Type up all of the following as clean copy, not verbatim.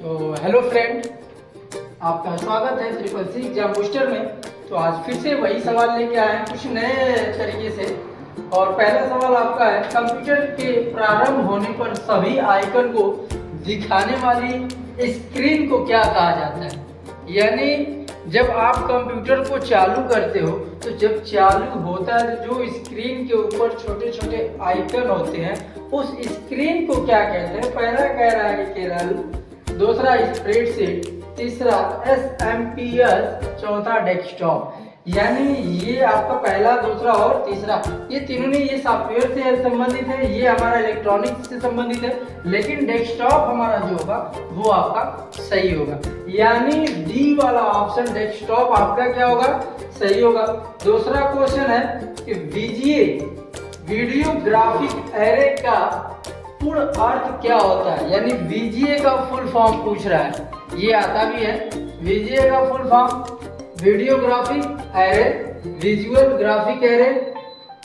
तो hello friend, आपका स्वागत है ट्रिपल सी एग्जाम बूस्टर में। तो आज फिर से वही सवाल लेके आए हैं कुछ नए तरीके से। और पहला सवाल आपका है, कंप्यूटर के प्रारंभ होने पर सभी आइकन को दिखाने वाली स्क्रीन को क्या कहा जाता है। यानी जब आप कंप्यूटर को चालू करते हो तो जब चालू होता है तो जो स्क्रीन के ऊपर छोटे छोटे आइकन होते हैं उस स्क्रीन को क्या कहते हैं। पहला कह रहा है केरल, दूसरा स्प्रेडशीट, तीसरा एसएमपीएस, चौथा डेस्कटॉप। यानी ये आपका पहला, दूसरा और तीसरा, ये तीनों ने ये सॉफ्टवेयर से संबंधित है, ये हमारा इलेक्ट्रॉनिक्स से संबंधित है, लेकिन डेस्कटॉप हमारा जो होगा वो आपका सही होगा। यानी डी वाला ऑप्शन डेस्कटॉप आपका क्या होगा, सही होगा। दूसरा क्वेश्चन है कि वीजीए वीडियो ग्राफिक एरे का पूर्ण अर्थ क्या होता है। यानी वीजीए का फुल फॉर्म पूछ रहा है, ये आता भी है। वीजीए का full form video graphic array, visual graphic array,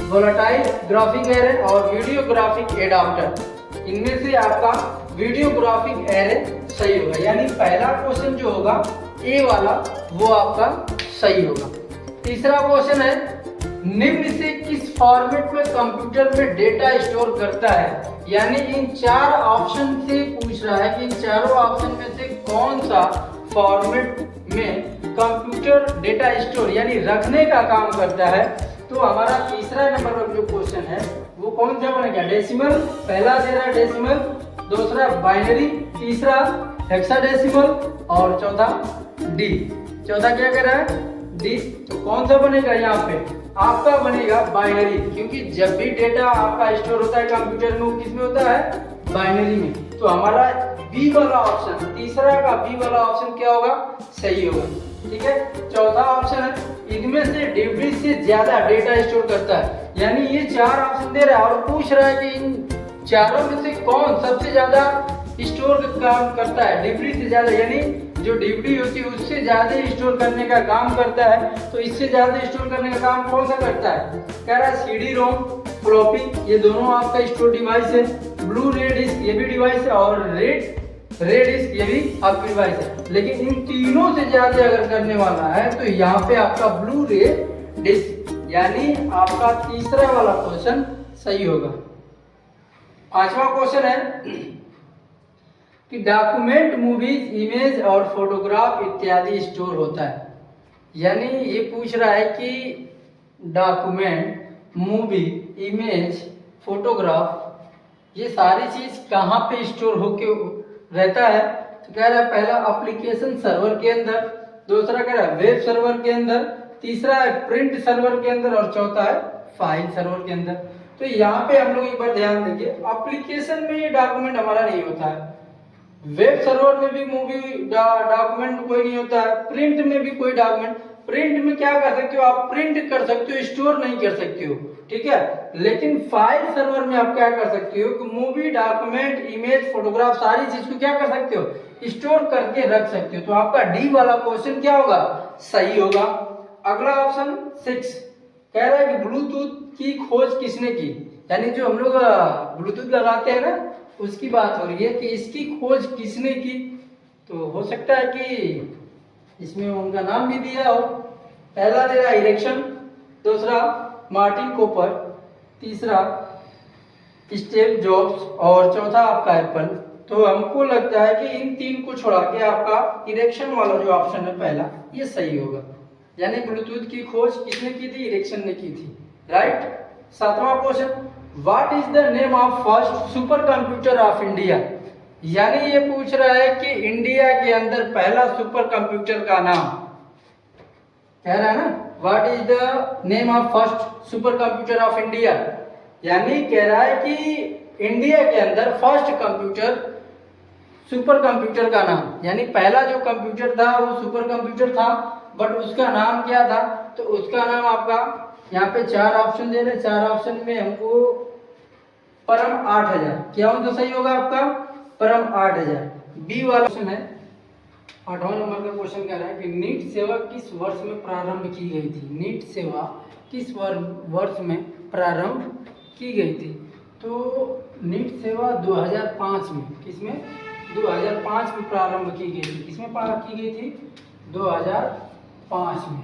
volatile graphic array और वीडियो ग्राफिक एडाप्टर। इनमें से आपका वीडियो ग्राफिक एरे सही होगा। यानी पहला क्वेश्चन जो होगा ए वाला वो आपका सही होगा। तीसरा क्वेश्चन है, निम्न से किस फॉर्मेट में कंप्यूटर में डेटा स्टोर करता है। यानी इन चार ऑप्शन से पूछ रहा है कि इन चारों ऑप्शन में से कौन सा फॉर्मेट में कंप्यूटर डेटा स्टोर यानी रखने का काम करता है। तो हमारा तीसरा नंबर का जो क्वेश्चन है वो कौन सा बनेगा, डेसिमल। पहला दे रहा है डेसिमल, दूसरा बाइनरी, तीसरा हेक्साडेसिमल और चौथा डी। चौथा क्या कर रहा है, डी। तो कौन सा बनेगा यहाँ पे, आपका बनेगा बाइनरी, क्योंकि जब भी डेटा आपका स्टोर होता है कंप्यूटर में वो किस में होता है, बाइनरी में। तो हमारा बी वाला ऑप्शन, तीसरा का बी वाला ऑप्शन क्या होगा, सही होगा। ठीक है। चौथा ऑप्शन है, इनमें से डीवीडी से ज्यादा डेटा स्टोर करता है। यानी ये चार ऑप्शन दे रहा है और पूछ रहा है कि इन चारों में से कौन सबसे ज्यादा स्टोर का काम करता है, डीवीडी से ज्यादा। यानी जो डीवीडी होती है उससे ज्यादा स्टोर करने का काम करता है। तो इससे ज्यादा स्टोर करने का काम कौन सा करता है, कह रहा है सीडी रोम, फ्लॉपी, ये दोनों आपका स्टोर डिवाइस है। ब्लू रे डिस्क ये भी डिवाइस है और रेड डिस्क ये भी आपकी डिवाइस है। लेकिन इन तीनों से ज्यादा अगर करने वाला है तो यहाँ पे आपका ब्लू रे डिस्क, यानी आपका तीसरा वाला क्वेश्चन सही होगा। पांचवा क्वेश्चन है कि डॉक्यूमेंट, मूवीज, इमेज और फोटोग्राफ इत्यादि स्टोर होता है। यानी ये पूछ रहा है कि डॉक्यूमेंट, मूवी, इमेज, फोटोग्राफ ये सारी चीज कहाँ पे स्टोर होके रहता है। तो कह रहा है पहला एप्लीकेशन सर्वर के अंदर, दूसरा कह रहा है वेब सर्वर के अंदर, तीसरा है प्रिंट सर्वर के अंदर और चौथा है फाइल सर्वर के अंदर। तो यहाँ पे हम लोग एक बार ध्यान देंगे, एप्लीकेशन में ये डॉक्यूमेंट हमारा नहीं होता है, वेब सर्वर में भी मूवी डॉक्यूमेंट कोई नहीं होता है, प्रिंट में भी कोई डॉक्यूमेंट। प्रिंट में क्या कर सकते हो आप, प्रिंट कर सकते हो, स्टोर नहीं कर सकते हो। ठीक है। लेकिन फाइल सर्वर में आप क्या कर सकते हो कि मूवी, डॉक्यूमेंट, इमेज, फोटोग्राफ सारी चीज को क्या कर सकते हो, स्टोर करके रख सकते हो। तो आपका डी वाला क्वेश्चन क्या होगा, सही होगा। अगला ऑप्शन 6 कह रहा है कि ब्लूटूथ की खोज किसने की। यानी जो हम लोग ब्लूटूथ लगाते हैं ना उसकी बात हो रही है कि इसकी खोज किसने की। तो हो सकता है कि इसमें उनका नाम भी दिया हो। पहला दे रहा है इरेक्शन, दूसरा मार्टिन कूपर, तीसरा स्टीव जॉब्स और चौथा आपका एप्पल। तो हमको लगता है कि इन तीन को छोड़ा के आपका इरेक्शन वाला जो ऑप्शन है पहला ये सही होगा। यानी ब्लूटूथ की खोज किसने की थी, इरेक्शन ने की थी, राइट। सातवां question, what is the name of first super computer of India. यानी ये पूछ रहा है कि इंडिया के अंदर पहला सुपर कंप्यूटर का नाम, कह रहा है ना what is the name of first super computer of India. यानी कह रहा है कि इंडिया के अंदर फर्स्ट कंप्यूटर, सुपर कंप्यूटर का नाम, यानी पहला जो कंप्यूटर था वो सुपर कंप्यूटर था, बट उसका नाम क्या था। तो उसका नाम आपका यहाँ पे चार ऑप्शन दे रहे, चार ऑप्शन में हमको परम 8000, क्या हो तो सही होगा आपका परम 8000। बी वाला क्वेश्चन है, 8वां नंबर का क्वेश्चन कह रहा है कि नीट सेवा किस वर्ष में प्रारंभ की गई थी। नीट सेवा किस वर्ष में प्रारंभ की गई थी। तो नीट सेवा 2005 में, किसमें, 2005 में प्रारंभ की गई थी। किसमें प्रारंभ की गई थी? 2005 में।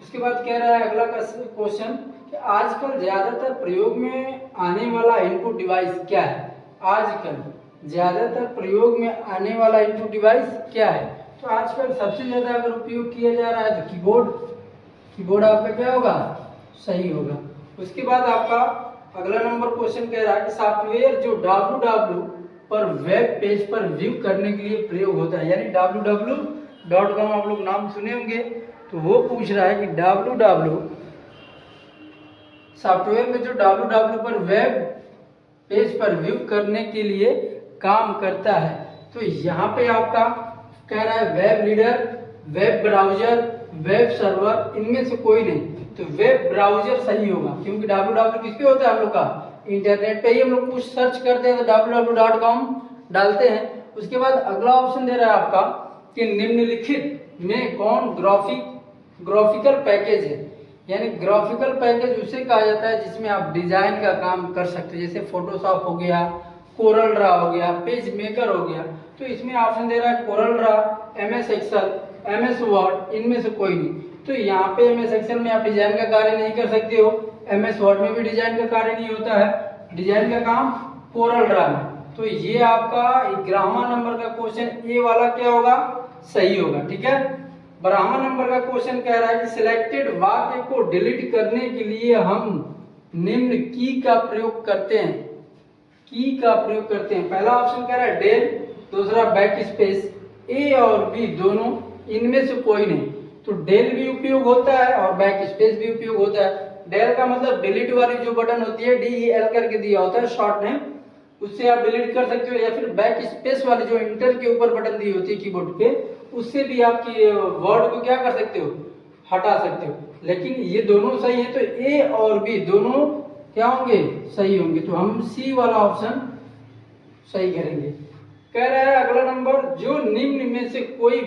उसके बाद कह रहा है अगला क्वेश्चन कि आजकल ज्यादातर प्रयोग में आने वाला इनपुट डिवाइस क्या है? आजकल ज्यादातर प्रयोग में आने वाला इनपुट डिवाइस क्या है? तो आजकल सबसे ज्यादा अगर उपयोग किया जा रहा है तो कीबोर्ड। कीबोर्ड आपका क्या होगा? सही होगा। उसके बाद आपका अगला नंबर क्वेश्चन कह रहा है कि सॉफ्टवेयर जो www पर वेब पेज पर व्यू करने के लिए प्रयोग होता है, यानी www.com आप लोग नाम सुने होंगे। तो वो पूछ रहा है कि www सॉफ्टवेयर में जो www पर वेब पेज पर व्यू करने के लिए काम करता है। तो यहाँ पे आपका कह रहा है web reader, web browser, web server, इनमें से कोई नहीं। तो वेब ब्राउजर सही होगा, क्योंकि www किस पे होता है हम लोग का? इंटरनेट पे ही हम लोग कुछ सर्च करते हैं तो www.com डालते हैं। उसके बाद अगला ऑप्शन दे रहा है आपका कि निम्नलिखित में कौन ग्राफिकल पैकेज है? यानी ग्राफिकल पैकेज उसे कहा जाता है जिसमें आप डिजाइन का काम कर सकते हैं, जैसे फोटोशॉप हो गया, कोरल ड्रा हो गया, पेज मेकर हो गया। तो इसमें ऑप्शन दे रहा है Corel Draw, MS Excel, MS Word, इनमें से कोई नहीं। तो यहाँ पे MS एक्सेल में आप डिजाइन का कार्य नहीं कर सकते हो, MS वर्ड में भी डिजाइन का कार्य नहीं होता है, डिजाइन का काम कोरल ड्रा में। तो ये आपका 11वां नंबर का क्वेश्चन ए वाला क्या होगा? सही होगा। ठीक है। 12वां नंबर का क्वेश्चन कह रहा है कि सिलेक्टेड वाक्य को डिलीट करने के लिए हम निम्न की का प्रयोग करते हैं। की का प्रयोग करते हैं। पहला ऑप्शन कह रहा है डेल, दूसरा बैक स्पेस। ए और बी दोनों, इनमें से कोई नहीं। तो डेल भी उपयोग होता है और बैक स्पेस भी उपयोग होता है। डेल का मतलब डिलीट वाली जो बटन होती है, DEL करके दिया होता है शॉर्ट नेम, उससे आप डिलीट कर सकते हो, या फिर बैक स्पेस वाली जो इंटर के ऊपर बटन दी होती है कीबोर्ड पे, उससे भी आपकी वर्ड को क्या कर सकते हो? हटा सकते हो। लेकिन ये दोनों सही है, तो ए और बी दोनों क्या होंगे? सही होंगे। तो हम सी वाला ऑप्शन सही करेंगे। कह रहा है अगला नंबर, जो निम्न में से कोई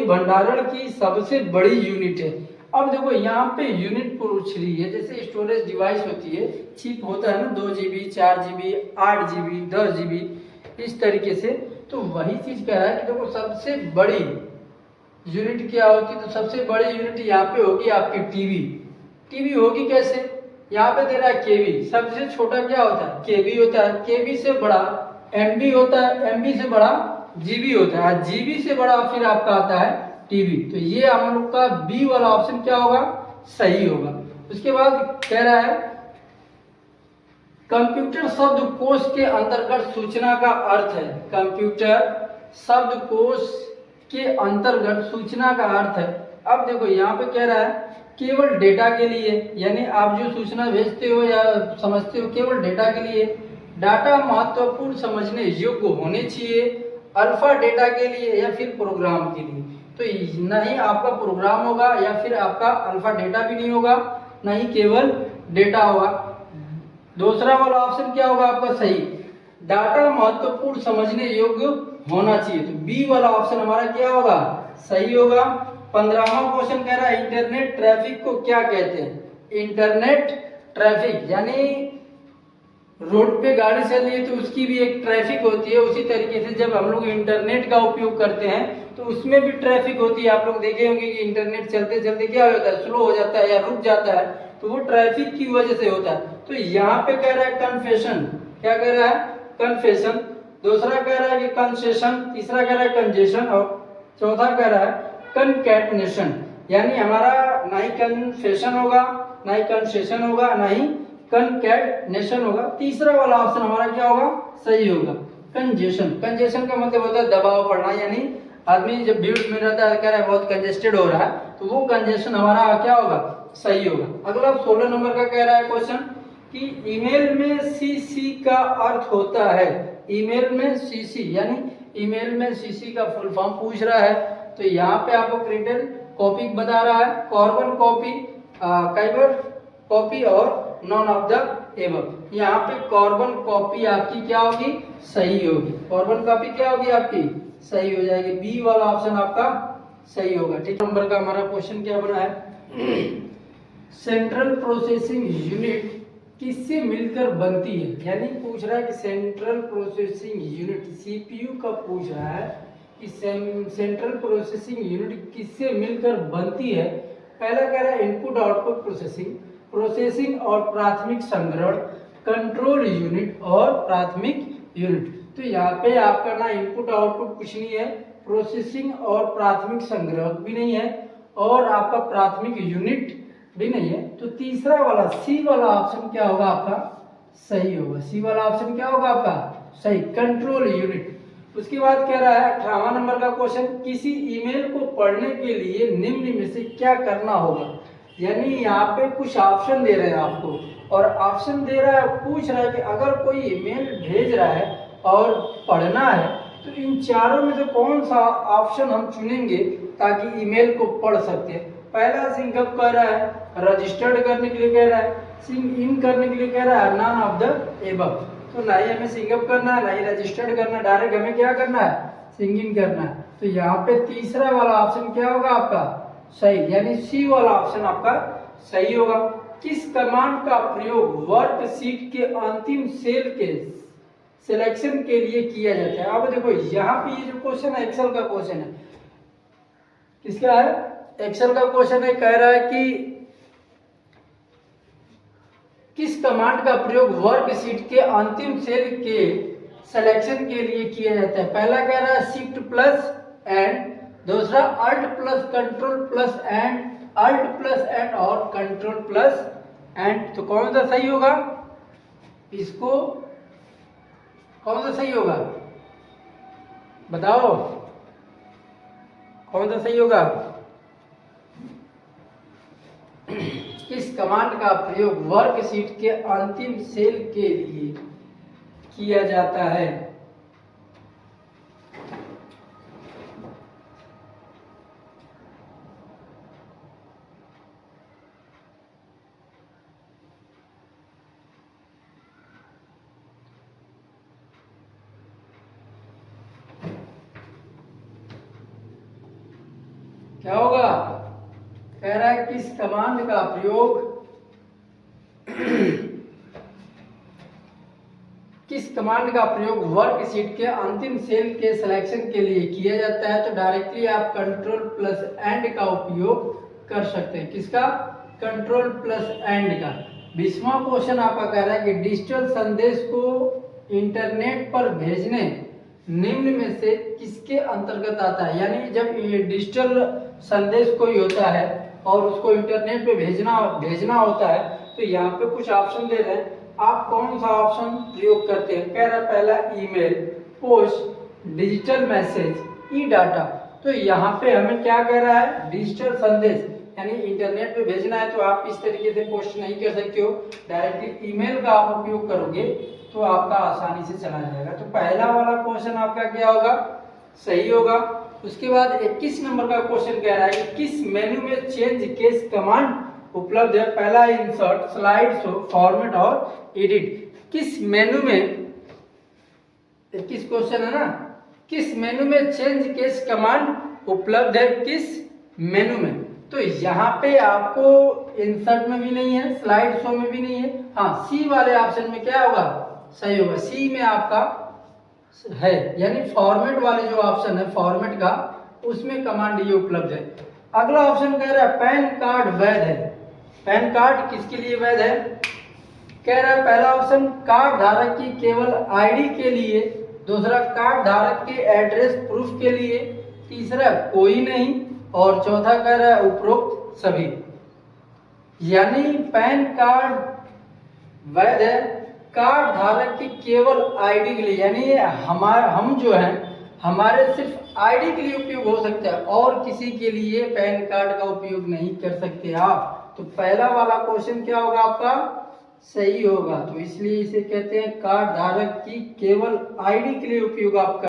भंडारण की सबसे बड़ी यूनिट है। अब देखो यहाँ पे यूनिट पूछ रही है, जैसे स्टोरेज डिवाइस होती है, चिप होता है ना, 2 GB, 4 GB, 8 GB, 10 GB, इस तरीके से। तो वही चीज कह रहा है कि देखो सबसे बड़ी यूनिट क्या होती है? तो सबसे बड़ी यूनिट यहाँ पे होगी आपकी टीवी होगी। कैसे? यहाँ पे दे रहा है केबी, सबसे छोटा क्या होता है? केबी होता है, केबी से बड़ा एमबी होता है, एमबी से बड़ा जीबी होता है, जीबी से बड़ा फिर आपका आता है टीबी। तो ये हम लोग का बी वाला ऑप्शन क्या होगा? सही होगा। उसके बाद कह रहा है कंप्यूटर शब्दकोश के अंतर्गत सूचना का अर्थ है। कंप्यूटर शब्दकोश के अंतर्गत सूचना का अर्थ है। अब देखो यहाँ पे कह रहा है केवल डेटा के लिए, यानी आप जो सूचना भेजते हो या समझते हो केवल डेटा के लिए। डाटा महत्वपूर्ण समझने योग्य होने चाहिए, अल्फा डेटा के लिए या फिर प्रोग्राम के लिए। तो ना ही आपका प्रोग्राम होगा या फिर आपका अल्फा डेटा भी नहीं होगा, ना ही केवल डेटा होगा। दूसरा वाला ऑप्शन क्या होगा आपका सही? डाटा महत्वपूर्ण समझने योग्य होना चाहिए। तो बी वाला ऑप्शन हमारा क्या होगा? सही होगा। 15वां क्वेश्चन कह रहा है इंटरनेट ट्रैफिक को क्या कहते हैं? इंटरनेट ट्रैफिक यानी रोड पे गाड़ी चल रही है तो उसकी भी एक ट्रैफिक होती है। उसी तरीके से जब हम लोग इंटरनेट का उपयोग करते हैं तो उसमें भी ट्रैफिक होती है। आप लोग देखे होंगे कि इंटरनेट चलते चलते क्या होता है? स्लो हो जाता है या रुक जाता है, तो वो ट्रैफिक की वजह से होता है। तो यहाँ पे कह रहा है कन्फेशन। क्या कह रहा है? कन्फेशन। दूसरा कह रहा है कि कंसेशन, तीसरा कह रहा है कंजेशन, और चौथा कह रहा है कनकैटनेशन। यानी हमारा ना ही कन्फेशन होगा, ना ही कंसेशन होगा, ना ही कनकैटनेशन होगा। तीसरा वाला ऑप्शन हमारा क्या होगा? सही होगा, कंजेशन। कंजेशन का मतलब होता है दबाव पड़ना, यानी आदमी जब भीड़ में रहता है कह रहा है बहुत कंजेस्टेड हो रहा है, तो वो कंजेशन हमारा क्या होगा? सही होगा। अगला 16 नंबर का कह रहा है क्वेश्चन कि ईमेल में सीसी का अर्थ होता है। ईमेल में सीसी यानी ईमेल में सीसी का फुल फॉर्म पूछ रहा है। तो यहाँ पे आपको क्रिटिकल कॉपी बता रहा है, कार्बन कॉपी, काइबर कॉपी और नॉन ऑफ द एबव। यहाँ पे कार्बन कॉपी आपकी क्या होगी? सही होगी। कार्बन कॉपी क्या होगी आपकी? सही हो जाएगी। बी वाला ऑप्शन आपका सही होगा। ठीक, नंबर का हमारा क्वेश्चन क्या बना है? सेंट्रल प्रोसेसिंग यूनिट किससे मिलकर बनती है, यानी पूछ रहा है कि सेंट्रल प्रोसेसिंग यूनिट सीपीयू का पूछ रहा है कि सेंट्रल प्रोसेसिंग यूनिट किससे मिलकर बनती है। पहला कह रहा है इनपुट आउटपुट प्रोसेसिंग, प्रोसेसिंग और प्राथमिक संग्रहण, कंट्रोल यूनिट और प्राथमिक यूनिट। तो यहाँ पे आपका ना इनपुट आउटपुट कुछ नहीं है, प्रोसेसिंग और प्राथमिक संग्रह भी नहीं है, और आपका प्राथमिक यूनिट भी नहीं है। तो तीसरा वाला सी वाला ऑप्शन क्या होगा आपका, सही होगा। सी वाला ऑप्शन क्या होगा आपका सही, कंट्रोल यूनिट। उसके बाद कह रहा है 58 नंबर का क्वेश्चन, किसी ईमेल को पढ़ने के लिए निम्न में से क्या करना होगा। यानी यहाँ पे कुछ ऑप्शन दे रहे हैं आपको, और ऑप्शन दे रहा है, पूछ रहा है कि अगर कोई ईमेल भेज रहा है और पढ़ना है तो इन चारों में से कौन सा ऑप्शन हम चुनेंगे ताकि ईमेल को पढ़ सकते हैं। पहला सिंक अप कर रहा है, रजिस्टर्ड करने के लिए कह रहा है, सिंक इन करने के लिए कह रहा है, नॉन ऑफ द एबव। तो ना ही हमें सिंक अप करना है, ना ही रजिस्टर्ड करना है, डायरेक्ट हमें क्या करना है, सिंक इन करना है। तो यहाँ पे तीसरा वाला ऑप्शन क्या होगा आपका सही, यानी सी वाला ऑप्शन आपका सही होगा। किस कमांड का प्रयोग वर्कशीट के अंतिम सेल के सिलेक्शन के लिए किया जाता है। अब देखो यहाँ पे ये जो क्वेश्चन है एक्सेल का क्वेश्चन है, किसका है, एक्सेल का क्वेश्चन है। कह रहा है कि किस कमांड का प्रयोग वर्कशीट के अंतिम सेल के सिलेक्शन के लिए किया जाता है। पहला कह रहा है शिफ्ट प्लस एंड, दूसरा alt plus control plus end, alt plus end और कंट्रोल प्लस एंड। तो कौन सा सही होगा, इसको कौन सा सही होगा बताओ, कौन सा सही होगा। किस कमांड का प्रयोग वर्कशीट के अंतिम सेल के लिए किया जाता है। क्या होगा, कह रहा है किस कमांड का प्रयोग किस कमांड का प्रयोग वर्कशीट के अंतिम सेल के सिलेक्शन के लिए किया जाता है। तो डायरेक्टली आप कंट्रोल प्लस एंड का उपयोग कर सकते हैं। किसका, कंट्रोल प्लस एंड का। 20वां क्वेश्चन आपका कह रहा है कि डिजिटल संदेश को इंटरनेट पर भेजने निम्न में से किसके अंतर्गत आता है। यानी जब ये डिजिटल संदेश कोई होता है और उसको इंटरनेट पे भेजना होता है, तो यहाँ पे कुछ ऑप्शन दे रहे हैं, आप कौन सा ऑप्शन प्रयोग करते हैं। कह रहा है पहला ईमेल, पोस्ट, डिजिटल मैसेज, ई डाटा। तो यहाँ पे हमें क्या कह रहा है, डिजिटल संदेश, यानी इंटरनेट पे भेजना है तो आप इस तरीके से पोस्ट नहीं कर सकते हो, डायरेक्टली ईमेल का आप उपयोग करोगे तो आपका आसानी से चला जाएगा। तो पहला वाला क्वेश्चन आपका क्या होगा, सही होगा। उसके बाद 21 नंबर का क्वेश्चन कह रहा है कि किस मेन्यू में चेंज केस कमांड उपलब्ध है। पहला इंसर्ट, स्लाइड शो, फॉर्मेट और एडिट। किस मेन्यू में, 21 क्वेश्चन है ना, किस मेन्यू में चेंज केस कमांड उपलब्ध है, किस मेन्यू में। तो यहाँ पे आपको इंसर्ट में भी नहीं है, स्लाइड शो में भी नहीं है। हाँ, सी वाले ऑप्शन में क्या होगा, सही होगा। सी में आपका है, यानी फॉर्मेट वाले जो ऑप्शन है फॉर्मेट का, उसमें कमांड ये उपलब्ध है। अगला ऑप्शन कह रहा है पैन कार्ड वैध है। पैन कार्ड किसके लिए वैध है, कह रहा है पहला ऑप्शन कार्ड धारक की केवल आईडी के लिए, दूसरा कार्ड धारक के एड्रेस प्रूफ के लिए, तीसरा कोई नहीं, और चौथा कह रहा है उपरोक्त सभी। यानी पैन कार्ड वैध है कार्ड धारक की केवल आईडी के लिए, यानी हम जो हैं हमारे सिर्फ आईडी के लिए उपयोग हो सकता है और किसी के लिए पैन कार्ड का उपयोग नहीं कर सकते आप। तो पहला वाला क्वेश्चन क्या होगा आपका, सही होगा। तो इसलिए इसे कहते हैं कार्ड धारक की केवल आईडी के लिए उपयोग आप